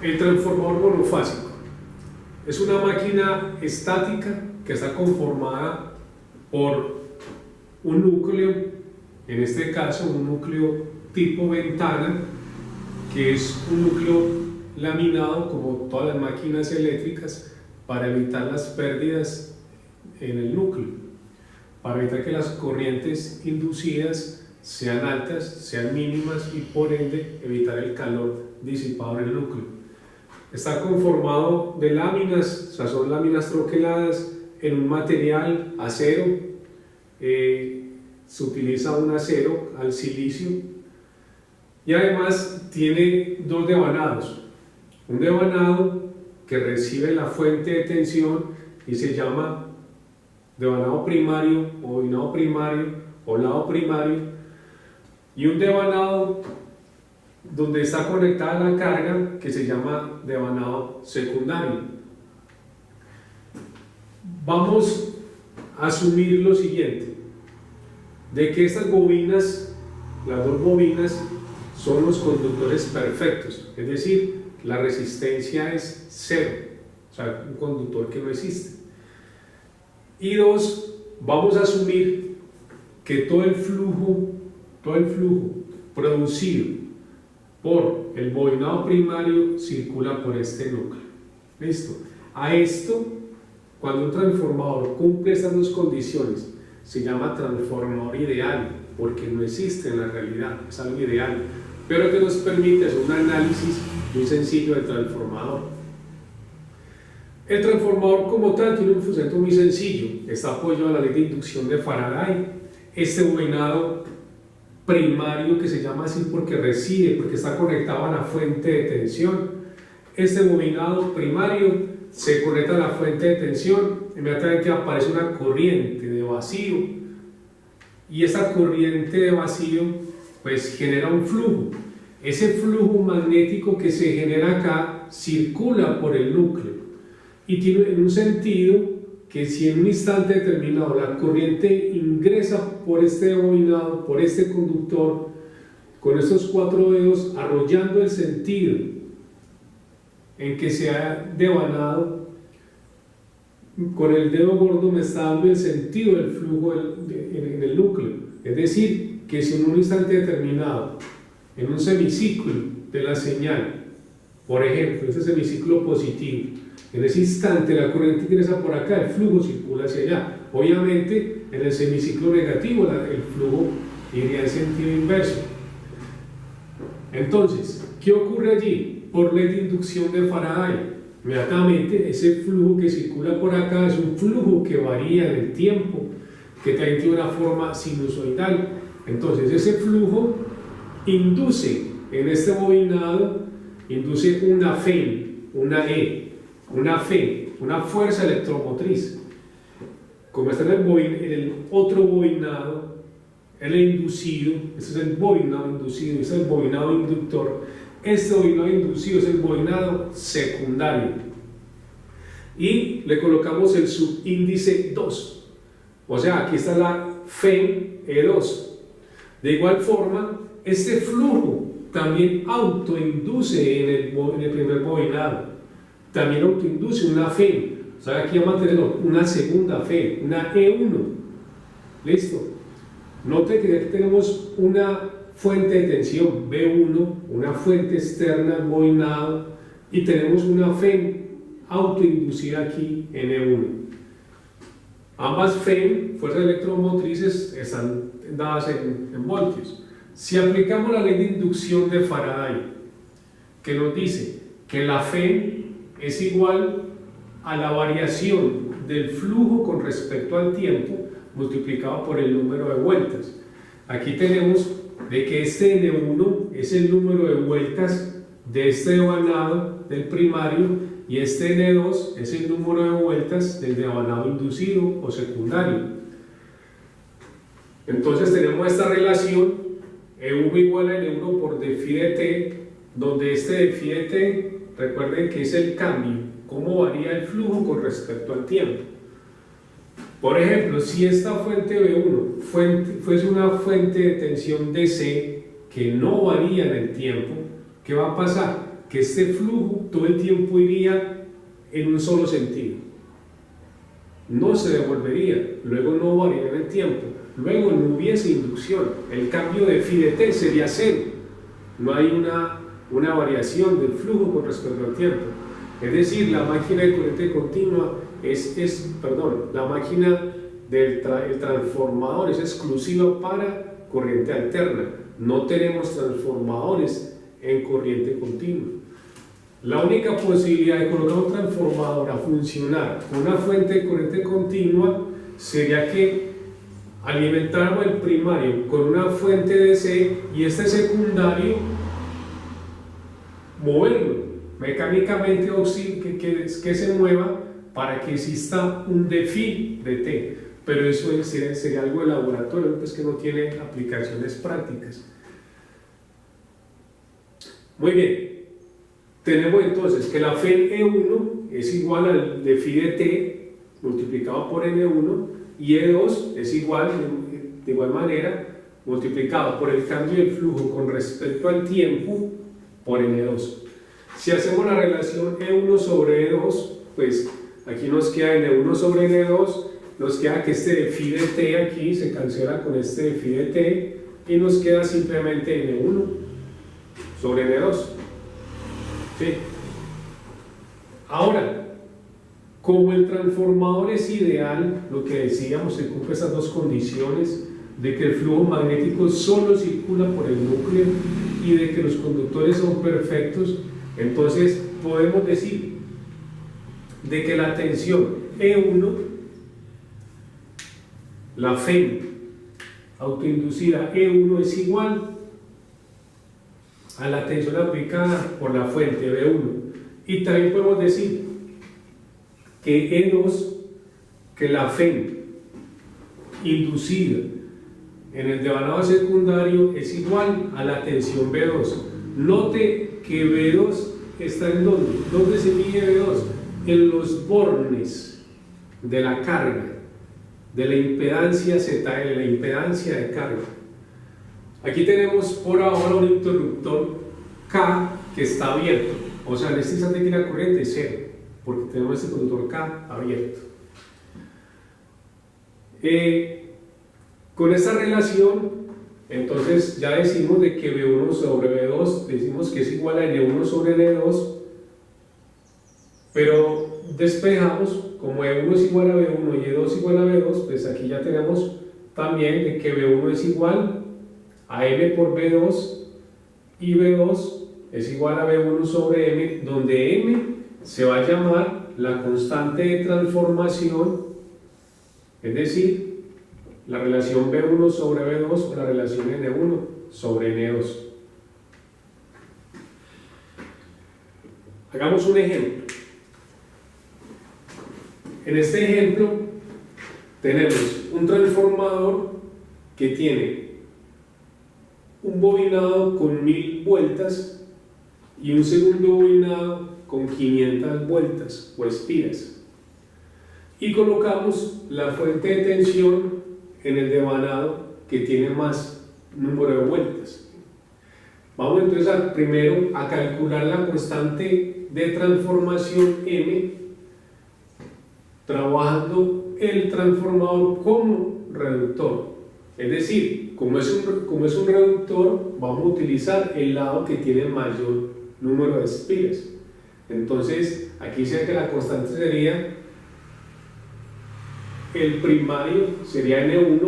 El transformador monofásico es una máquina estática que está conformada por un núcleo, en este caso un núcleo tipo ventana, que es un núcleo laminado como todas las máquinas eléctricas para evitar las pérdidas en el núcleo, para evitar que las corrientes inducidas sean altas, sean mínimas y por ende evitar el calor disipado en el núcleo. Está conformado de láminas, o sea, son láminas troqueladas en un material acero. Se utiliza un acero al silicio y además tiene dos devanados. Un devanado que recibe la fuente de tensión y se llama devanado primario o bobinado primario o lado primario, y un devanado donde está conectada la carga que se llama devanado secundario. Vamos a asumir lo siguiente, de que estas bobinas, las dos bobinas, son los conductores perfectos, es decir, la resistencia es cero, o sea, un conductor que no existe. Y dos, vamos a asumir que todo el flujo producido por el bobinado primario circula por este núcleo. ¿Listo? A esto, cuando un transformador cumple estas dos condiciones, se llama transformador ideal, porque no existe en la realidad, es algo ideal, pero que nos permite hacer un análisis muy sencillo del transformador. El transformador como tal tiene un funcionamiento muy sencillo, está apoyado a la ley de inducción de Faraday. Este bobinado primario, que se llama así porque está conectado a la fuente de tensión, este bobinado primario se conecta a la fuente de tensión, inmediatamente aparece una corriente de vacío, y esa corriente de vacío pues genera un flujo. Ese flujo magnético que se genera acá circula por el núcleo y tiene un sentido que si en un instante determinado la corriente ingresa por este bobinado, por este conductor, con estos cuatro dedos arrollando el sentido en que se ha devanado, con el dedo gordo me está dando el sentido del flujo en el núcleo. Es decir, que si en un instante determinado, en un semiciclo de la señal, por ejemplo, este semiciclo positivo, en ese instante la corriente ingresa por acá, el flujo circula hacia allá. Obviamente, en el semiciclo negativo el flujo iría en sentido inverso. Entonces, ¿qué ocurre allí? Por ley de inducción de Faraday, inmediatamente ese flujo que circula por acá es un flujo que varía en el tiempo, que también tiene una forma sinusoidal. Entonces, ese flujo induce en este bobinado, induce una FEM, una fuerza electromotriz. Como está en el otro bobinado, el inducido, este es el bobinado inducido, este es el bobinado inductor, este bobinado inducido es el bobinado secundario. Y le colocamos el subíndice 2, o sea, aquí está la FEM E2. De igual forma, este flujo también autoinduce en el primer bobinado, también autoinduce una FEM, o sea, aquí vamos a tener una segunda FEM, una E1. ¿Listo? Note que aquí tenemos una fuente de tensión B1, una fuente externa al bobinado, y tenemos una FEM autoinducida aquí en E1. Ambas FEM, fuerzas electromotrices, están dadas en voltios. Si aplicamos la ley de inducción de Faraday, que nos dice que la FEM es igual a la variación del flujo con respecto al tiempo multiplicado por el número de vueltas. Aquí tenemos de que este N1 es el número de vueltas de este devanado del primario y este N2 es el número de vueltas del devanado inducido o secundario. Entonces tenemos esta relación E1 igual a N1 por dφ de t, donde este dφ de t, recuerden que es el cambio, cómo varía el flujo con respecto al tiempo. Por ejemplo, si esta fuente B1 fuese una fuente de tensión DC que no varía en el tiempo, ¿qué va a pasar? que este flujo todo el tiempo iría en un solo sentido. No se devolvería, luego no varía en el tiempo, luego no hubiese inducción, el cambio de phi de t sería cero, no hay una variación del flujo con respecto al tiempo. Es decir, la máquina de corriente continua la máquina del transformador es exclusiva para corriente alterna. No tenemos transformadores en corriente continua. La única posibilidad de colocar un transformador a funcionar con una fuente de corriente continua sería que alimentáramos el primario con una fuente DC y este secundario moverlo mecánicamente que se mueva para que exista un phi de t, pero eso sería algo de laboratorio, pues que no tiene aplicaciones prácticas. Muy bien, tenemos entonces que la phi E1 es igual al phi de t multiplicado por N1 y E2 es igual, de igual manera, multiplicado por el cambio del flujo con respecto al tiempo por N2. Si hacemos la relación E1 sobre E2, pues aquí nos queda N1 sobre N2, nos queda que este phi de t aquí se cancela con este phi de t y nos queda simplemente N1 sobre N2. ¿Sí? Ahora, como el transformador es ideal, lo que decíamos, se cumple esas dos condiciones de que el flujo magnético solo circula por el núcleo y de que los conductores son perfectos, entonces podemos decir de que la tensión E1, la phi autoinducida E1 es igual a la tensión aplicada por la fuente B1, y también podemos decir que E2, que la phi inducida en el devanado secundario es igual a la tensión B2. Note que B2 está en ¿dónde se mide B2? En los bornes de la carga, de la impedancia ZL, la impedancia de carga. Aquí tenemos por ahora un interruptor K que está abierto, o sea, en este instante aquí la corriente es cero, porque tenemos este conductor K abierto. Con esta relación, entonces ya decimos de que B1 sobre B2, decimos que es igual a N1 sobre N2, pero despejamos, como E1 es igual a B1 y E2 igual a B2, pues aquí ya tenemos también de que B1 es igual a M por B2 y B2 es igual a B1 sobre M, donde M se va a llamar la constante de transformación, es decir, la relación B1 sobre B2 o la relación N1 sobre N2. Hagamos un ejemplo. En este ejemplo tenemos un transformador que tiene un bobinado con 1000 vueltas y un segundo bobinado con 500 vueltas o espiras, y colocamos la fuente de tensión en el devanado que tiene más número de vueltas. Vamos entonces primero a calcular la constante de transformación M, trabajando el transformador como reductor. Es decir, como es un reductor, vamos a utilizar el lado que tiene mayor número de espiras. Entonces, aquí sé que la constante sería el primario, sería N1,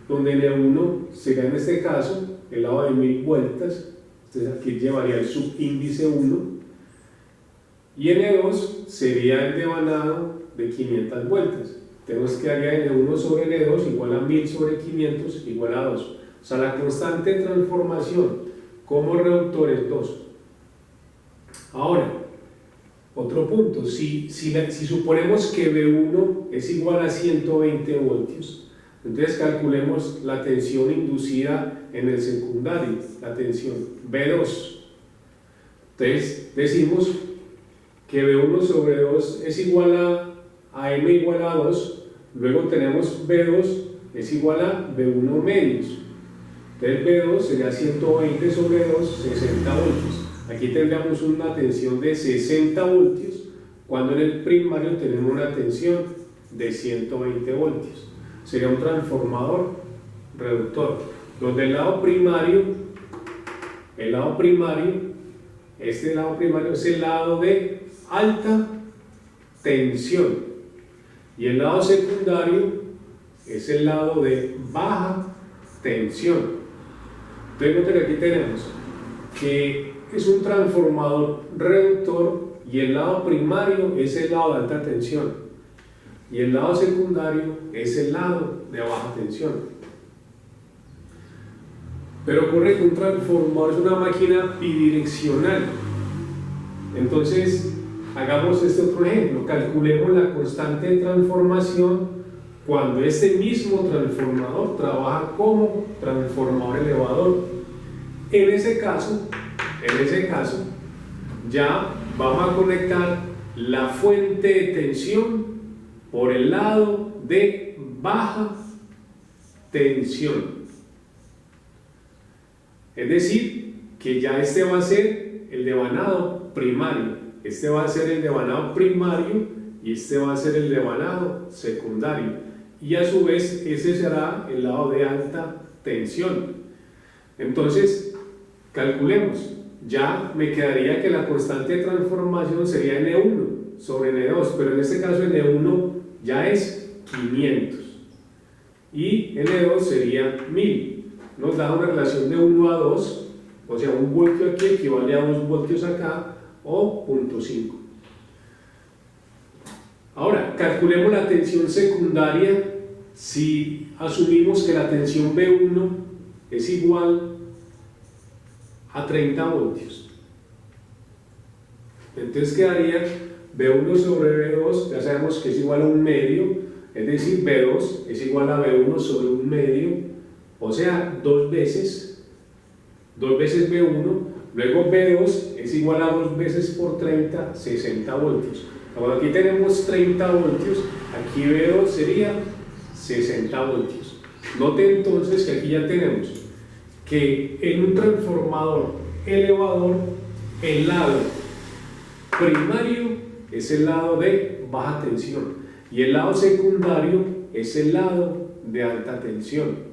donde N1 sería en este caso el lado de 1000 vueltas, entonces aquí llevaría el subíndice 1, y N2 sería el devanado de 500 vueltas. Tenemos que daría N1 sobre N2 igual a 1000 sobre 500 igual a 2. O sea, la constante de transformación como reductor es 2. Ahora, otro punto, si suponemos que B1 es igual a 120 voltios, entonces calculemos la tensión inducida en el secundario, la tensión B2. Entonces decimos que B1 sobre 2 es igual a M igual a 2, luego tenemos B2 es igual a B1 medios, entonces B2 sería 120 sobre 2, 60 voltios. Aquí tendríamos una tensión de 60 voltios, cuando en el primario tenemos una tensión de 120 voltios. Sería un transformador reductor, donde el lado primario, este lado primario es el lado de alta tensión y el lado secundario es el lado de baja tensión. Entonces, noten que aquí tenemos que es un transformador reductor y el lado primario es el lado de alta tensión y el lado secundario es el lado de baja tensión. Pero ocurre que un transformador es una máquina bidireccional. Entonces, hagamos este otro ejemplo. Calculemos la constante de transformación cuando este mismo transformador trabaja como transformador elevador. En ese caso, ya vamos a conectar la fuente de tensión por el lado de baja tensión. Es decir, que ya este va a ser el devanado primario, este va a ser el devanado primario y este va a ser el devanado secundario. Y a su vez, ese será el lado de alta tensión. Entonces, calculemos. Ya me quedaría que la constante de transformación sería N1 sobre N2, pero en este caso N1 ya es 500 y N2 sería 1000. Nos da una relación de 1 a 2, o sea, 1 voltio aquí equivale a 2 voltios acá, o 0.5. Ahora, calculemos la tensión secundaria si asumimos que la tensión B1 es igual a 30 voltios. Entonces quedaría B1 sobre B2, ya sabemos que es igual a 1 medio, es decir, B2 es igual a B1 sobre 1 medio, o sea, 2 veces B1, luego B2 es igual a 2 veces por 30, 60 voltios. Cuando aquí tenemos 30 voltios, aquí B2 sería 60 voltios. Note entonces que aquí ya tenemos que en un transformador elevador, el lado primario es el lado de baja tensión y el lado secundario es el lado de alta tensión.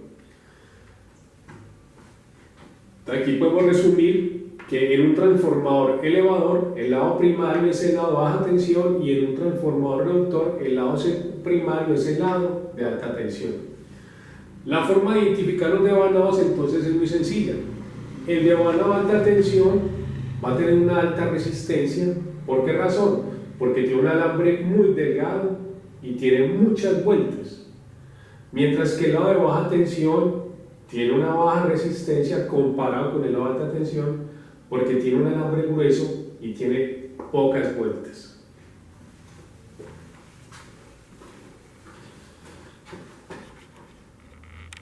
Aquí podemos resumir que en un transformador elevador el lado primario es el lado de baja tensión y en un transformador reductor el lado primario es el lado de alta tensión. La forma de identificar los devanados entonces es muy sencilla. El devanado de alta tensión va a tener una alta resistencia. ¿Por qué razón? Porque tiene un alambre muy delgado y tiene muchas vueltas. Mientras que el lado de baja tensión tiene una baja resistencia comparado con el lado de alta tensión porque tiene un alambre grueso y tiene pocas vueltas.